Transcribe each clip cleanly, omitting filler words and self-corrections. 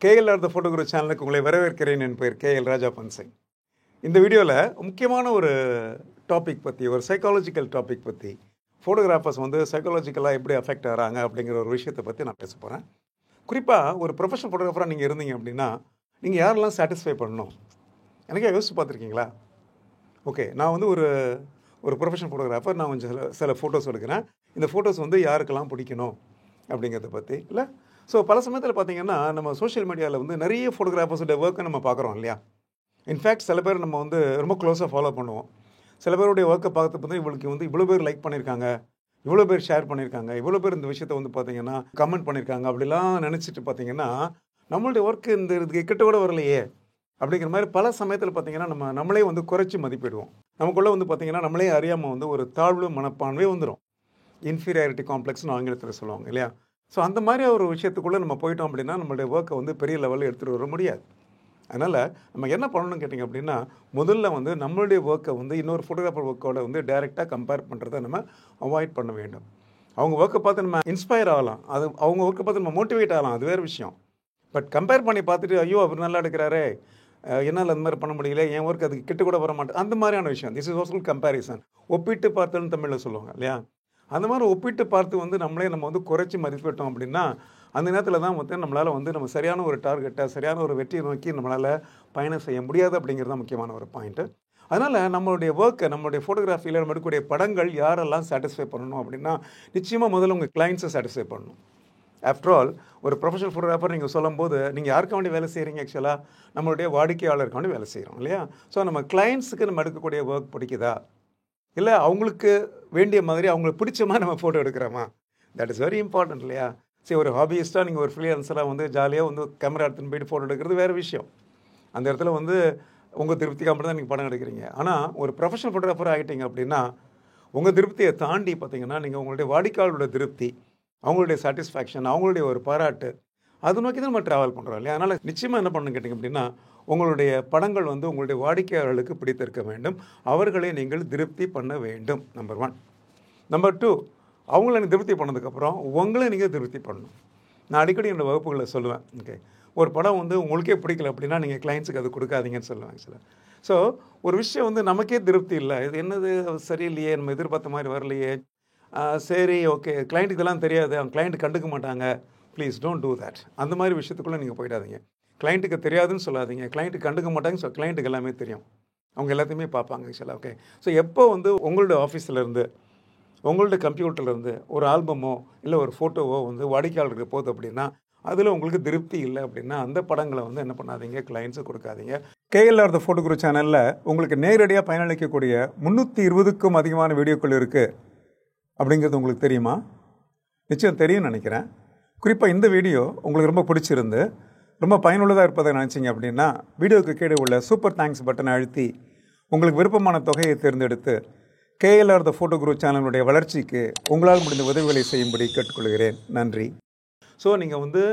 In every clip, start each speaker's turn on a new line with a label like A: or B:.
A: KLR the photo குரு சேனலுக்கு உங்களை வரவேற்கிறேன். என் பேர் KL ராஜா பன்சிங். இந்த வீடியோவில் முக்கியமான ஒரு டாபிக் பற்றி, ஒரு சைக்காலஜிக்கல் டாபிக் பற்றி, ஃபோட்டோகிராஃபர்ஸ் வந்து சைக்காலஜிக்கலாக எப்படி அஃபெக்ட் ஆகிறாங்க அப்படிங்கிற ஒரு விஷயத்தை பற்றி நான் பேச போகிறேன். குறிப்பாக ஒரு ப்ரொஃபஷனல் ஃபோட்டோகிராஃபராக நீங்கள் இருந்தீங்க அப்படின்னா, நீங்கள் யாரெல்லாம் சாட்டிஸ்ஃபை பண்ணணும்? எனக்கே யோசிச்சு பார்த்துருக்கீங்களா? ஓகே, நான் வந்து ஒரு ப்ரொஃபஷனல் ஃபோட்டோகிராஃபர். நான் கொஞ்சம் சில ஃபோட்டோஸ் எடுக்கிறேன். இந்த ஃபோட்டோஸ் வந்து யாருக்கெல்லாம் பிடிக்கணும் அப்படிங்கிறத பற்றி இல்லை. ஸோ பல சமயத்தில் பார்த்தீங்கன்னா, நம்ம சோஷியல் மீடியாவில் வந்து நிறைய ஃபோட்டோகிராஃபர்ஸோட ஒர்க்கை நம்ம பார்க்குறோம் இல்லையா? இன்ஃபேக்ட் சில பேர் நம்ம வந்து ரொம்ப க்ளோஸாக ஃபாலோ பண்ணுவோம். சில பேருடைய ஒர்க்கை பார்த்து பார்த்தா இவளுக்கு வந்து இவ்வளோ பேர் லைக் பண்ணியிருக்காங்க, இவ்வளோ பேர் ஷேர் பண்ணியிருக்காங்க, இவ்வளோ பேர் இந்த விஷயத்தை வந்து பார்த்தீங்கன்னா கமெண்ட் பண்ணியிருக்காங்க, அப்படிலாம் நினச்சிட்டு பார்த்தீங்கன்னா நம்மளுடைய ஒர்க்கு இந்த இதுக்கு கிட்ட கூட வரலையே அப்படிங்கிற மாதிரி பல சமயத்தில் பார்த்தீங்கன்னா நம்மளே வந்து குறைச்சி மதிப்பிடுவோம். நமக்குள்ளே வந்து பார்த்தீங்கன்னா நம்மளே அறியாமல் வந்து ஒரு தாழ்வு மனப்பான்மை வந்துடும். இன்ஃபீரியாரிட்டி காம்ப்ளெக்ஸ்னு ஆங்கிலத்தில் சொல்லுவாங்க இல்லையா? ஸோ அந்த மாதிரி ஒரு விஷயத்துக்குள்ளே நம்ம போயிட்டோம் அப்படின்னா நம்மளுடைய ஒர்க்கை வந்து பெரிய லெவலில் எடுத்துகிட்டு வர முடியாது. அதனால் நம்ம என்ன பண்ணணும்னு கேட்டிங்க அப்படின்னா, முதல்ல வந்து நம்மளுடைய ஒர்க்கை வந்து இன்னொரு ஃபோட்டோகிராஃபர் ஒர்க்கோட வந்து டைரெக்டாக கம்பேர் பண்ணுறதை நம்ம அவாய்ட் பண்ண வேண்டும். அவங்க ஒர்க்கை பார்த்து நம்ம இன்ஸ்பயர் ஆகலாம், அது அவங்க ஒர்க்கை பார்த்து நம்ம மோட்டிவேட் ஆகலாம், அது வேறு விஷயம். பட் கம்பேர் பண்ணி பார்த்துட்டு ஐயோ அவர் நல்லா எடுக்கிறாரே, என்னால் அந்த மாதிரி பண்ண முடியல, என் ஒர்க் அதுக்கு கிட்ட கூட வர மாட்டேன், அந்த மாதிரியான விஷயம். This is also comparison. ஒப்பிட்டு பார்த்தல்னு தமிழில் சொல்லுவாங்க இல்லையா? அந்த மாதிரி ஒப்பிட்டு பார்த்து வந்து நம்ம வந்து குறைச்சி மதிப்பிட்டோம் அப்படின்னா அந்த நேரத்தில் தான் வந்து நம்மளால் வந்து நம்ம சரியான ஒரு டார்கெட்டை, சரியான ஒரு வெற்றியை நோக்கி நம்மளால் பயணம் செய்ய முடியாது அப்படிங்கிறது தான் முக்கியமான ஒரு பாயிண்ட்டு. அதனால் நம்மளுடைய ஒர்க்கை, நம்மளுடைய ஃபோட்டோகிராஃபியில் நம்ம எடுக்கக்கூடிய படங்கள் யாரெல்லாம் சாட்டிஸ்ஃபை பண்ணணும் அப்படின்னா, நிச்சயமாக முதல்ல உங்கள் கிளைண்ட்ஸை சாட்டிஸ்ஃபை பண்ணணும். ஆஃப்டர் ஆல் ஒரு ப்ரொஃபஷனல் ஃபோட்டோகிராஃபர் நீங்கள் சொல்லும்போது நீங்கள் யாருக்க வேண்டிய வேலை செய்கிறீங்க? ஆக்சுவலாக நம்மளுடைய வாடிக்கையாளருக்கு வேண்டி வேலை செய்கிறோம் இல்லையா? ஸோ நம்ம கிளைண்ட்ஸுக்கு நம்ம எடுக்கக்கூடிய ஒர்க் பிடிக்குதா, இல்லை அவங்களுக்கு வேண்டிய மாதிரி அவங்களுக்கு பிடிச்ச மாதிரி நம்ம ஃபோட்டோ எடுக்கிறோமா? தட் இஸ் வெரி இம்பார்ட்டன்ட் இல்லையா? சரி, ஒரு ஹாபியிஸ்ட்டாக நீங்கள் ஒரு ஃப்ரீலான்ஸராக வந்து ஜாலியாக வந்து கேமரா எடுத்துன்னு போயிட்டு ஃபோட்டோ எடுக்கிறது வேறு விஷயம். அந்த இடத்துல வந்து உங்கள் திருப்திக்காக மட்டும் தான் நீங்கள் படம் எடுக்கிறீங்க. ஆனால் ஒரு ப்ரொஃபஷனல் ஃபோட்டோகிராஃபர் ஆகிட்டீங்க அப்படின்னா உங்கள் திருப்தியை தாண்டி பார்த்தீங்கன்னா நீங்கள் உங்களுடைய வாடிக்கையாளரோட திருப்தி, அவங்களுடைய சாட்டிஸ்ஃபேக்ஷன், அவங்களுடைய ஒரு பாராட்டு, அதை நோக்கி தான் நம்ம ட்ராவல் பண்ணுறோம் இல்லையா? அதனால் நிச்சயமாக என்ன பண்ணணும்னு கேட்டிங்க அப்படின்னா, உங்களுடைய படங்கள் வந்து உங்களுடைய வாடிக்கையாளர்களுக்கு பிடித்திருக்க வேண்டும். அவர்களை நீங்கள் திருப்தி பண்ண வேண்டும். நம்பர் 1. நம்பர் 2, அவங்கள நீங்கள் திருப்தி பண்ணதுக்கப்புறம் உங்களை நீங்கள் திருப்தி பண்ணணும். நான் அடிக்கடி என்னோடய வகுப்புகளில் சொல்லுவேன். ஓகே, ஒரு படம் வந்து உங்களுக்கே பிடிக்கல அப்படின்னா நீங்கள் கிளைண்ட்ஸுக்கு அது கொடுக்காதீங்கன்னு சொல்லுவாங்க சில. ஸோ ஒரு விஷயம் வந்து நமக்கே திருப்தி இல்லை, இது என்னது சரியில்லையே, நம்ம எதிர்பார்த்த மாதிரி வரலையே, சரி ஓகே கிளைண்ட்டுக்கு இதெல்லாம் தெரியாது, அவங்க கிளைண்ட்டு கண்டுக்க மாட்டாங்க, ப்ளீஸ் டோன்ட் டூ தேட். அந்த மாதிரி விஷயத்துக்குள்ளே நீங்கள் போயிடாதீங்க. கிளைண்ட்டுக்கு தெரியாதுன்னு சொல்லாதீங்க, கிளைண்ட்டு கண்டுக்க மாட்டாங்க. ஸோ கிளைண்ட்டுக்கு எல்லாமே தெரியும், அவங்க எல்லாத்தையுமே பார்ப்பாங்க ஆக்சுவலாக. ஓகே, ஸோ எப்போ வந்து உங்களுடைய ஆஃபீஸ்லேருந்து, உங்களுடைய கம்ப்யூட்டர்லேருந்து ஒரு ஆல்பமோ இல்லை ஒரு ஃபோட்டோவோ வந்து வாடிக்கையாளருக்கு போகுது அப்படின்னா அதில் உங்களுக்கு திருப்தி இல்லை அப்படின்னா அந்த படங்களை வந்து என்ன பண்ணாதீங்க, கிளைண்ட்ஸுக்கு கொடுக்காதீங்க. KLR த ஃபோட்டோ குரு சேனலில் உங்களுக்கு நேரடியாக பயனளிக்கக்கூடிய 320க்கும் அதிகமான வீடியோக்கள் இருக்குது அப்படிங்கிறது உங்களுக்கு தெரியுமா? நிச்சயம் தெரியும்னு நினைக்கிறேன். குறிப்பாக இந்த வீடியோ உங்களுக்கு ரொம்ப பிடிச்சிருந்து ரொம்ப பயனுள்ளதாக இருப்பதை நினச்சிங்க அப்படின்னா வீடியோவுக்கு கீழே உள்ள சூப்பர் தேங்க்ஸ் பட்டனை அழுத்தி உங்களுக்கு விருப்பமான தொகையை தேர்ந்தெடுத்து KLR த ஃபோட்டோ குரு சேனலுடைய வளர்ச்சிக்கு உங்களால் முடிந்த உதவிகளை செய்யும்படி கேட்டுக்கொள்கிறேன். நன்றி. ஸோ நீங்கள் வந்து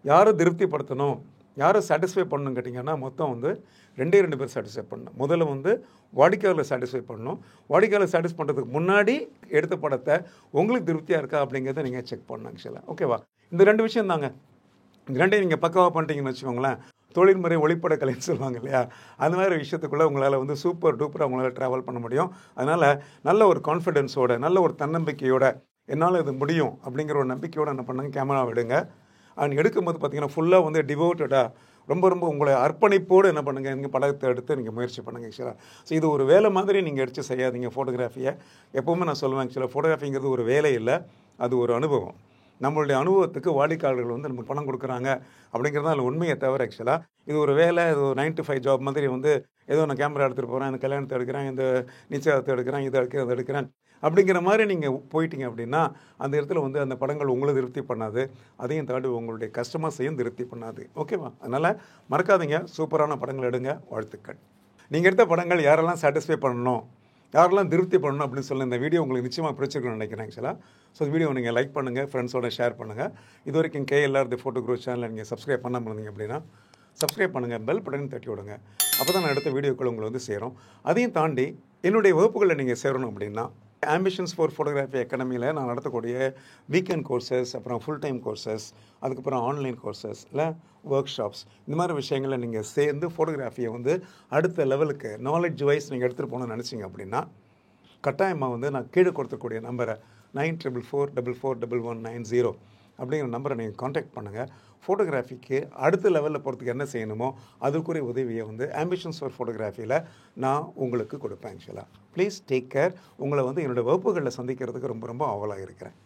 A: யாரை திருப்திப்படுத்தணும், யாரை சாட்டிஸ்ஃபை பண்ணணும்னு கேட்டிங்கன்னா மொத்தம் வந்து 2 பேர் சாட்டிஸ்ஃபை பண்ணணும். முதல்ல வந்து வாடிக்கையாளரை சாட்டிஸ்ஃபை பண்ணணும். வாடிக்கையாளர் சாட்டிஸ்ஃபை பண்ணுறதுக்கு முன்னாடி எடுத்த படத்தை உங்களுக்கு திருப்தியாக இருக்கா அப்படிங்கிறத நீங்கள் செக் பண்ணணும் ஆக்சுவலாக. ஓகேவா? இந்த 2 விஷயம் தாங்க. இந்த 2 நீங்கள் பக்காவாக பண்ணிட்டீங்கன்னு வச்சுக்கோங்களேன், தொழில்முறை ஒளிப்பட கலைன்னு சொல்லுவாங்க இல்லையா? அந்த மாதிரி விஷயத்துக்குள்ளே உங்களால் வந்து சூப்பர் டூப்பராக உங்களால் ட்ராவல் பண்ண முடியும். அதனால் நல்ல ஒரு கான்ஃபிடென்ஸோட, நல்ல ஒரு தன்னம்பிக்கையோட, என்னால் இது முடியும் அப்படிங்கிற ஒரு நம்பிக்கையோடு என்ன பண்ணுங்க, கேமரா எடுங்க. அண்ட் எடுக்கும்போது பார்த்தீங்கன்னா ஃபுல்லாக வந்து டிவோட்டடாக ரொம்ப உங்களை அர்ப்பணிப்போடு என்ன பண்ணுங்கள், நீங்கள் படத்தை எடுத்து நீங்கள் முயற்சி பண்ணுங்கள் ஆக்சுவலாக. ஸோ இது ஒரு வேலை மாதிரி நீங்கள் எடுத்து செய்யாதீங்க ஃபோட்டோகிராஃபியை. எப்போவுமே நான் சொல்லுவேன் ஆக்சுவலாக ஃபோட்டோகிராஃபிங்கிறது ஒரு வேலை இல்லை, அது ஒரு அனுபவம். நம்மளுடைய அனுபவத்துக்கு வாடிக்கையாளர்கள் வந்து நமக்கு பணம் கொடுக்குறாங்க அப்படிங்கிறது தான் அதில் உண்மையை தவிர ஆக்சுவலாக இது ஒரு வேலை, இது ஒரு 9 to 5 ஜாப் மாதிரி வந்து ஏதோ நான் கேமரா எடுத்துகிட்டு போகிறேன், இந்த கல்யாணத்தை எடுக்கிறேன், இந்த நிச்சயத்தை எடுக்கிறேன், இதை எடுக்கிறேன் அப்படிங்கிற மாதிரி நீங்கள் போயிட்டீங்க அப்படின்னா அந்த இடத்துல வந்து அந்த படங்கள் உங்களை திருப்தி பண்ணாது, அதையும் தாண்டி உங்களுடைய கஸ்டமர்ஸையும் திருப்தி பண்ணாது. ஓகேவா? அதனால் மறக்காதீங்க, சூப்பரான படங்கள் எடுங்க. வாழ்த்துக்கள். நீங்கள் எடுத்த படங்கள் யாரெல்லாம் சாட்டிஸ்ஃபை பண்ணணும், யாரெல்லாம் திருப்தி பண்ணணும் அப்படின்னு சொல்லி இந்த வீடியோ உங்களுக்கு நிச்சயமாக பிடிச்சிருக்குன்னு நினைக்கிறேன் ஆக்சுவலாக. ஸோ வீடியோ நீங்கள் லைக் பண்ணுங்கள், ஃப்ரெண்ட்ஸோட ஷேர் பண்ணுங்கள். இது வரைக்கும் KLR த ஃபோட்டோ குரு சேனலை நீங்கள் சப்ஸ்கிரைப் பண்ணாமல் இருந்தீங்க அப்படின்னா சப்ஸ்கிரைப் பண்ணுங்கள், பெல் பட்டன் தட்டி விடுங்க. அப்போ தான் நான் அடுத்த வீடியோக்கள் உங்களை வந்து சேரும். அதையும் தாண்டி என்னுடைய வகுப்புகளில் நீங்கள் சேரணும் அப்படின்னா ஆம்பிஷன்ஸ் ஃபார் ஃபோட்டோகிராஃபி அகாடமியில் நான் நடத்தக்கூடிய வீக்கெண்ட் கோர்சஸ், அப்புறம் ஃபுல் டைம் கோர்சஸ், அதுக்கப்புறம் ஆன்லைன் கோர்சஸ், இல்லை ஒர்க் ஷாப்ஸ், இந்த மாதிரி விஷயங்களை நீங்கள் சேர்ந்து ஃபோட்டோகிராஃபியை வந்து அடுத்த லெவலுக்கு நாலேஜ் வைஸ் நீங்கள் எடுத்துகிட்டு போகணும்னு நினச்சிங்க அப்படின்னா கட்டாயமாக வந்து நான் கீழே கொடுத்துக்கூடிய நம்பரை 9444441190 அப்படிங்கிற நம்பரை நீங்கள் காண்டாக்ட் பண்ணுங்கள். ஃபோட்டோகிராஃபிக்கு அடுத்த லெவலில் போகிறதுக்கு என்ன செய்யணுமோ அதுக்குரிய உதவியை வந்து ஆம்பிஷன்ஸ் ஃபார் ஃபோட்டோகிராஃபியில் நான் உங்களுக்கு கொடுப்பேன். ஆக்சுவலாக ப்ளீஸ் டேக் கேர். உங்களை வந்து என்னோடய வகுப்புகளில் சந்திக்கிறதுக்கு ரொம்ப ரொம்ப ஆவலாக இருக்கிறேன்.